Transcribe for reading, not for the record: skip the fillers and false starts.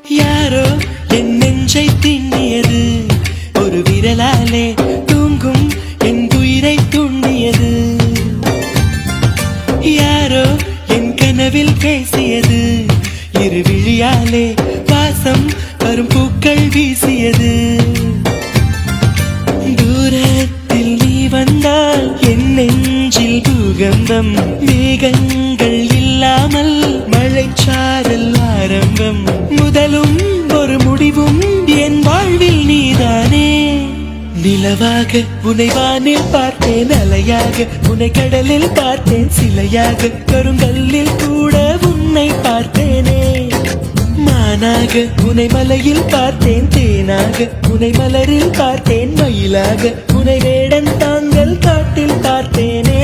யாரோ என் நெஞ்சை திண்ணியது, ஒரு விரலாலே தூங்கும் என் உயிரை தூண்டியது. யாரோ என் கனவில் பேசியது, இரு விழியாலே வாசம் வரும் பூக்கள் வீசியது. தூரத்தில் நீ வந்தால் என் நெஞ்சில் பூகம்பம், மேகங்கள் இல்லாமல் மழைச்சாரல் ஆரம்பம். முதலும் ஒரு முடிவும் என் வாழ்வில் நீதானே. நிலவாக உன்னை வானில் பார்த்தேன், அலையாக உன்னை கடலில் பார்த்தேன், சிலையாக கருங்கல்லில் கூட உன்னை பார்த்தேனே. மானாக உன்னை மலையில் பார்த்தேன், தேனாக உன்னை மலரில் பார்த்தேன், மயிலாக உன்னை வேடன் தாங்கள் காட்டில் பார்த்தேனே.